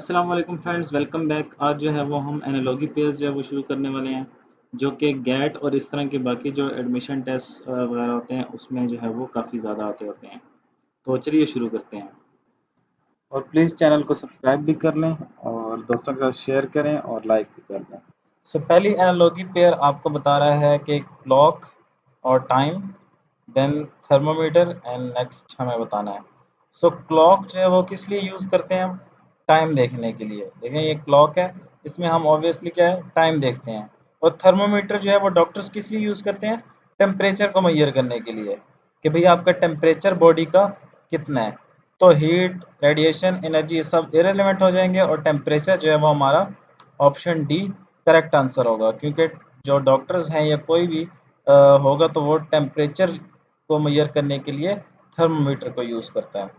अस्सलाम वालेकुम friends, welcome back. आज जो है वो हम एनालॉगी पेयर्स जो है वो शुरू करने वाले हैं, जो कि गैट और इस तरह के बाकी जो एडमिशन टेस्ट वगैरह होते हैं उसमें जो है वो काफ़ी ज़्यादा आते होते हैं। तो चलिए शुरू करते हैं। और प्लीज़ चैनल को सब्सक्राइब भी कर लें और दोस्तों के साथ शेयर करें और लाइक भी कर दें। पहली एनालॉगी पेयर आपको बता रहा है कि क्लॉक और time, then thermometer and next हमें बताना है। क्लॉक जो है वो किस लिए यूज़ करते हैं हम? टाइम देखने के लिए। देखें ये क्लॉक है, इसमें हम ऑब्वियसली क्या है, टाइम देखते हैं। और थर्मोमीटर जो है वो डॉक्टर्स किस लिए यूज़ करते हैं? टेम्परेचर को मेजर करने के लिए कि भाई आपका टेम्परेचर बॉडी का कितना है। तो हीट, रेडिएशन, एनर्जी ये सब इरेलीवेंट हो जाएंगे और टेम्परेचर जो है वो हमारा ऑप्शन डी करेक्ट आंसर होगा, क्योंकि जो डॉक्टर्स हैं या कोई भी होगा तो वो टेम्परेचर को मेजर करने के लिए थर्मोमीटर को यूज़ करता है।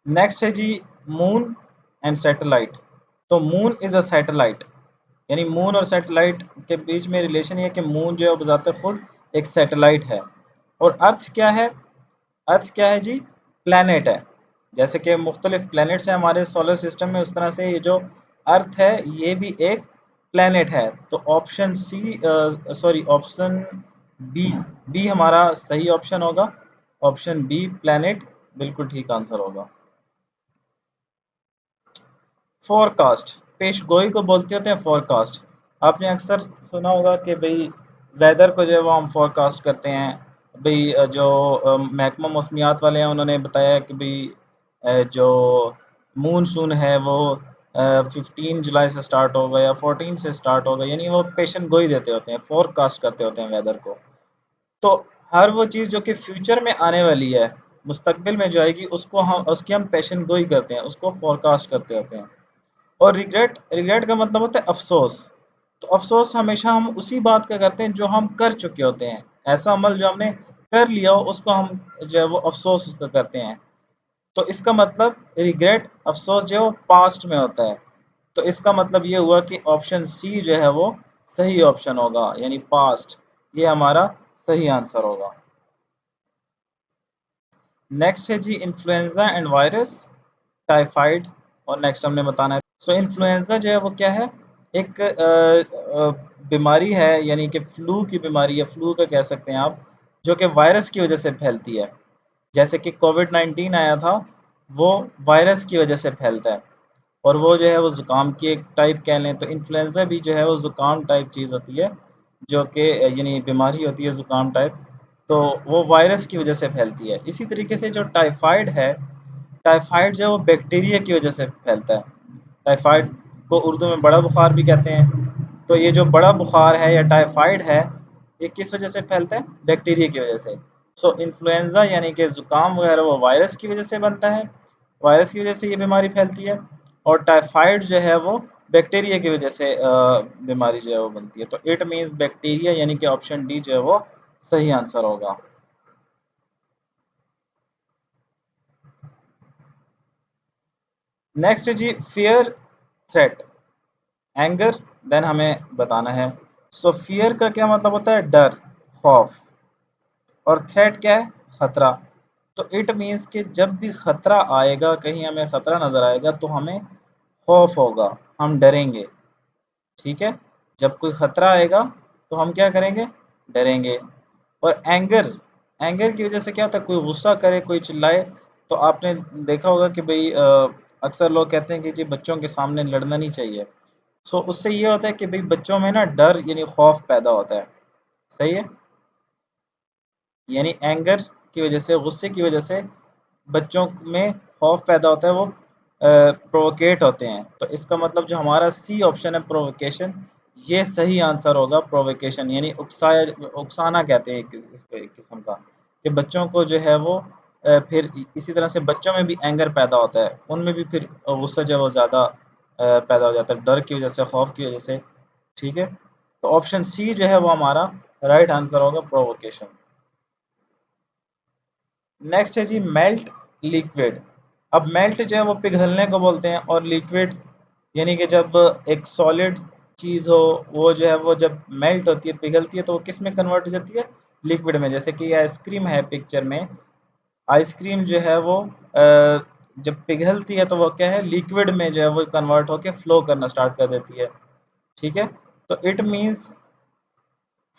नेक्स्ट है जी मून एंड सैटेलाइट। तो मून इज़ अ सैटेलाइट, यानी मून और सैटेलाइट के बीच में रिलेशन ये है कि मून जो है बजाते खुद एक सैटेलाइट है। और अर्थ क्या है? अर्थ क्या है जी? प्लैनेट है। जैसे कि मुख्तलिफ प्लैनेट्स हैं हमारे सोलर सिस्टम में, उस तरह से ये जो अर्थ है ये भी एक प्लैनेट है। तो option C, sorry option B, B हमारा सही ऑप्शन होगा। ऑप्शन बी प्लैनेट बिल्कुल ठीक आंसर होगा। फोरकास्ट, पेश गोई को बोलते होते हैं फोरकास्ट। आपने अक्सर सुना होगा कि भाई वेदर को जो है वो हम फोरकास्ट करते हैं। भाई जो महकमा मौसमियात वाले हैं उन्होंने बताया कि भाई जो मूनसून है वो 15 जुलाई से स्टार्ट होगा या 14 से स्टार्ट होगा, यानी वो पेशन गोई देते होते हैं, फोरकास्ट करते होते हैं वेदर को। तो हर वो चीज़ जो कि फ्यूचर में आने वाली है, मुस्तकबिल में जो आएगी, उसको हम उसकी हम पेशन गोई करते हैं, उसको फोरकास्ट करते होते हैं। और रिग्रेट, रिग्रेट का मतलब होता है अफसोस। तो अफसोस हमेशा हम उसी बात का करते हैं जो हम कर चुके होते हैं। ऐसा अमल जो हमने कर लिया हो उसको हम जो है वो अफसोस उसका करते हैं। तो इसका मतलब रिग्रेट, अफसोस जो है वो पास्ट में होता है। तो इसका मतलब ये हुआ कि ऑप्शन सी जो है वो सही ऑप्शन होगा, यानी पास्ट, ये हमारा सही आंसर होगा। नेक्स्ट है जी इन्फ्लुएंजा एंड वायरस, टाइफाइड, और नेक्स्ट हमने बताना है। इन्फ्लुएंजा जो है वो क्या है? एक बीमारी है, यानी कि फ्लू की बीमारी है, फ्लू का कह सकते हैं आप, जो कि वायरस की वजह से फैलती है। जैसे कि कोविड-19 आया था, वो वायरस की वजह से फैलता है। और वो जो है वो ज़ुकाम की एक टाइप कह लें, तो इन्फ्लुएंजा भी जो है वो ज़ुकाम टाइप चीज़ होती है, जो कि यानी बीमारी होती है ज़ुकाम टाइप। तो वो वायरस की वजह से फैलती है। इसी तरीके से जो टाइफाइड है, टाइफाइड जो है वो बैक्टीरिया की वजह से फैलता है। टाइफाइड को उर्दू में बड़ा बुखार भी कहते हैं। तो ये जो बड़ा बुखार है या टाइफाइड है, ये किस वजह से फैलता है? बैक्टीरिया की वजह से। इन्फ्लुएंजा यानी कि ज़ुकाम वगैरह वो वायरस की वजह से बनता है, वायरस की वजह से ये बीमारी फैलती है। और टाइफाइड जो है वो बैक्टीरिया की वजह से बीमारी जो है वो बनती है। तो इट मीन्स बैक्टीरिया, यानी कि ऑप्शन डी जो है वो सही आंसर होगा। नेक्स्ट जी फियर, थ्रेट, एंगर, देन हमें बताना है। फियर का क्या मतलब होता है? डर, खौफ। और थ्रेट क्या है? खतरा। तो इट मीन्स कि जब भी खतरा आएगा, कहीं हमें खतरा नजर आएगा तो हमें खौफ होगा, हम डरेंगे। ठीक है? जब कोई खतरा आएगा तो हम क्या करेंगे? डरेंगे। और एंगर, एंगर की वजह से क्या होता है? कोई गुस्सा करे, कोई चिल्लाए, तो आपने देखा होगा कि भाई अक्सर लोग कहते हैं कि जी बच्चों के सामने लड़ना नहीं चाहिए। उससे ये होता है कि भाई बच्चों में ना डर यानी खौफ पैदा होता है। सही है? यानी एंगर की वजह से, गुस्से की वजह से बच्चों में खौफ पैदा होता है, वो प्रोवोकेट होते हैं। तो इसका मतलब जो हमारा सी ऑप्शन है प्रोवोकेशन, ये सही आंसर होगा। प्रोवोकेशन यानी उकसाया, उकसाना कहते हैं इसको, एक किस्म का, कि बच्चों को जो है वो फिर इसी तरह से बच्चों में भी एंगर पैदा होता है, उनमें भी फिर गुस्सा जो है वो ज़्यादा पैदा हो जाता है, डर की वजह से, खौफ की वजह से। ठीक है? तो ऑप्शन सी जो है वो हमारा राइट आंसर होगा, प्रोवोकेशन। नेक्स्ट है जी मेल्ट, लिक्विड। अब मेल्ट जो है वो पिघलने को बोलते हैं, और लिक्विड यानी कि जब एक सॉलिड चीज़ हो, वो जो है वो जब मेल्ट होती है, पिघलती है, तो वो किस में कन्वर्ट हो जाती है? लिक्विड में। जैसे कि आइसक्रीम है पिक्चर में, आइसक्रीम जो है वो जब पिघलती है तो वो क्या है, लिक्विड में जो है वो कन्वर्ट होके फ्लो करना स्टार्ट कर देती है। ठीक है, तो इट मीन्स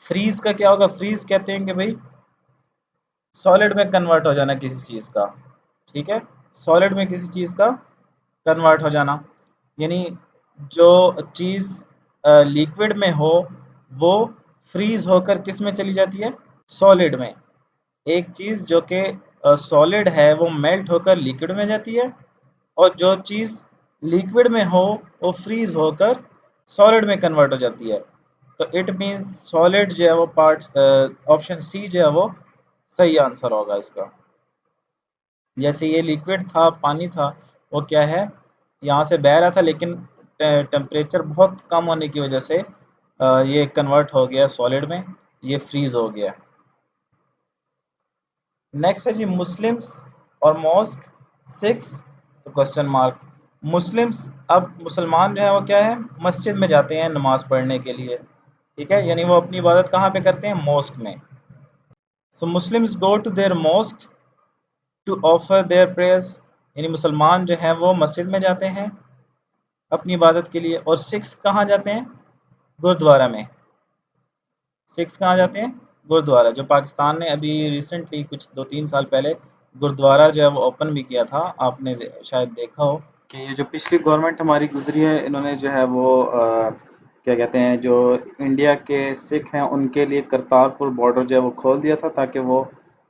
फ्रीज का क्या होगा, फ्रीज कहते हैं कि भाई सॉलिड में कन्वर्ट हो जाना किसी चीज़ का। ठीक है, सॉलिड में किसी चीज़ का कन्वर्ट हो जाना, यानी जो चीज़ लिक्विड में हो वो फ्रीज होकर किस में चली जाती है, सॉलिड में। एक चीज़ जो कि सॉलिड है वो मेल्ट होकर लिक्विड में जाती है, और जो चीज़ लिक्विड में हो वो फ्रीज होकर सॉलिड में कन्वर्ट हो जाती है। तो इट मीन्स सॉलिड जो है वो पार्ट, ऑप्शन सी जो है वो सही आंसर होगा इसका। जैसे ये लिक्विड था, पानी था, वो क्या है, यहाँ से बह रहा था लेकिन टेम्परेचर बहुत कम होने की वजह से ये कन्वर्ट हो गया सॉलिड में, ये फ्रीज हो गया। नेक्स्ट है जी मुस्लिम्स और मॉस्क, सिक्स, तो क्वेश्चन मार्क। मुस्लिम्स, अब मुसलमान जो है वो क्या है, मस्जिद में जाते हैं नमाज पढ़ने के लिए। ठीक है, यानी वो अपनी इबादत कहाँ पे करते हैं, मॉस्क में। So Muslims go to their mosque to offer their prayers, यानी मुसलमान जो हैं वो मस्जिद में जाते हैं अपनी इबादत के लिए। और सिक्स कहाँ जाते हैं, गुरुद्वारा में। सिक्स कहाँ जाते हैं, गुरुद्वारा। जो पाकिस्तान ने अभी रिसेंटली कुछ 2-3 साल पहले गुरुद्वारा जो है वो ओपन भी किया था, आपने शायद देखा हो कि ये जो पिछली गवर्नमेंट हमारी गुजरी है, इन्होंने जो है वो क्या कहते हैं, जो इंडिया के सिख हैं उनके लिए करतारपुर बॉर्डर जो है वो खोल दिया था, ताकि वो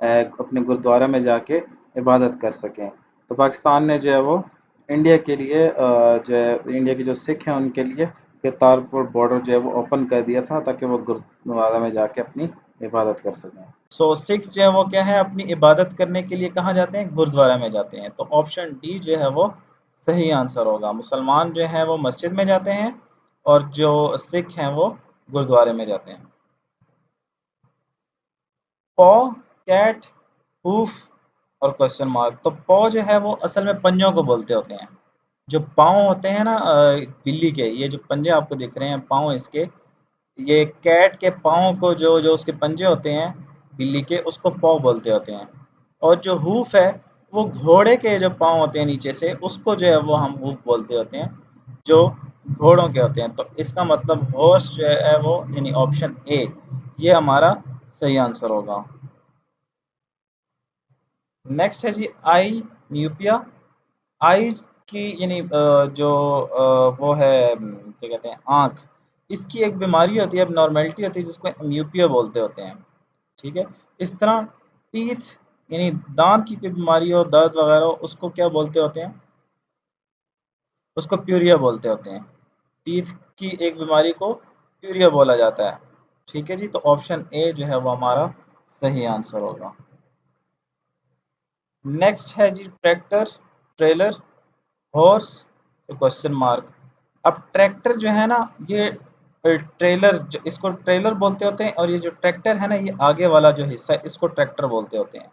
अपने गुरुद्वारा में जाके इबादत कर सकें। तो पाकिस्तान ने जो है वो इंडिया के लिए जो है इंडिया के जो सिख हैं उनके लिए करतारपुर बॉर्डर जो है वो ओपन कर दिया था, ताकि वो गुरुद्वारा में जाके अपनी इबादत कर सकें। सो सिक्स जो है वो क्या है, अपनी इबादत करने के लिए कहाँ जाते हैं, गुरुद्वारा में जाते हैं। तो ऑप्शन डी जो है वो सही आंसर होगा। मुसलमान जो है वो मस्जिद में जाते हैं और जो सिख हैं वो गुरुद्वारे में जाते हैं। पॉ, कैट, हूफ और क्वेश्चन मार्क। तो पॉ जो है वो असल में पंजों को बोलते होते हैं। जो पाँव होते हैं ना बिल्ली के, ये जो पंजे आपको दिख रहे हैं पाँव इसके, ये कैट के पाँव को, जो जो उसके पंजे होते हैं बिल्ली के, उसको पॉ बोलते होते हैं। और जो हूफ है वो घोड़े के जो पाँव होते हैं नीचे से, उसको जो है वो हम हूफ बोलते होते हैं, जो घोड़ों के होते हैं। तो इसका मतलब हॉर्स जो है वो, यानी ऑप्शन ए, ये हमारा सही आंसर होगा। नेक्स्ट है जी आई म्यूपिया। आई की यानी जो वो है क्या कहते हैं, आँख, इसकी एक बीमारी होती है, अब नॉर्मेलिटी होती है, जिसको म्यूपिया बोलते होते हैं। ठीक है, इस तरह टीथ यानी दांत की कोई बीमारी हो, दर्द वगैरह हो, उसको क्या बोलते होते हैं, उसको प्यूरिया बोलते होते हैं। टीथ की एक बीमारी को प्यूरिया बोला जाता है। ठीक है जी, तो ऑप्शन ए जो है वो हमारा सही आंसर होगा। नेक्स्ट है जी ट्रैक्टर, ट्रेलर, हॉर्स, तो क्वेश्चन मार्क। अब ट्रैक्टर जो है ना, ये ट्रेलर, जो इसको ट्रेलर बोलते होते हैं, और ये जो ट्रैक्टर है ना, ये आगे वाला जो हिस्सा है इसको ट्रैक्टर बोलते होते हैं।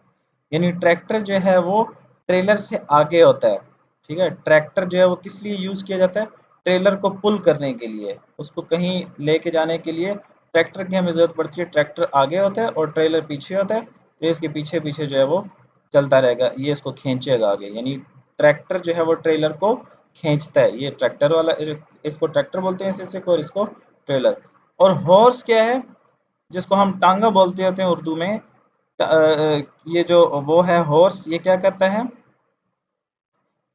यानी ट्रैक्टर जो है वो ट्रेलर से आगे होता है। ठीक है, ट्रैक्टर जो है वो किस लिए यूज़ किया जाता है, ट्रेलर को पुल करने के लिए, उसको कहीं लेके जाने के लिए ट्रैक्टर की हमें ज़रूरत पड़ती है। ट्रैक्टर आगे होता है और ट्रेलर पीछे होता है, तो इसके पीछे पीछे जो है वो चलता रहेगा, ये इसको खींचेगा आगे। यानी ट्रैक्टर जो है वो ट्रेलर को खींचता है। ये ट्रैक्टर वाला, इसको ट्रैक्टर बोलते हैं इस हिस्से को, और इसको ट्रेलर। और हॉर्स क्या है, जिसको हम टांगा बोलते होते हैं उर्दू में। ये जो वो है हॉर्स, ये क्या करता है,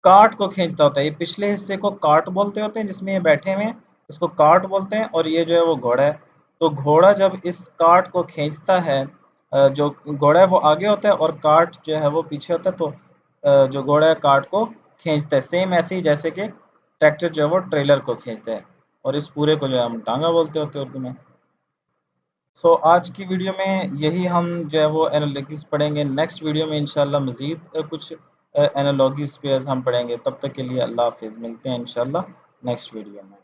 कार्ट को खींचता होता है। ये पिछले हिस्से को कार्ट बोलते होते हैं जिसमें ये बैठे हुए हैं, इसको कार्ट बोलते हैं। और ये जो है वो घोड़ा है। तो घोड़ा जब इस कार्ट को खींचता है, जो घोड़ा है वो आगे होता है और कार्ट जो है वो पीछे होता है, तो जो घोड़ा है कार्ट को खींचता है, सेम ऐसे ही जैसे कि ट्रैक्टर जो है वो ट्रेलर को खींचता है। और इस पूरे को जो है हम टांगा बोलते होते हैं उर्दू में। सो आज की वीडियो में यही हम जो है वो एनालॉजीज़ पढ़ेंगे। नेक्स्ट वीडियो में इंशाल्लाह मज़ीद कुछ एनालॉजीज़ पे हम पढ़ेंगे। तब तक के लिए अल्लाह हाफ़िज़, मिलते हैं इंशाल्लाह नेक्स्ट वीडियो में।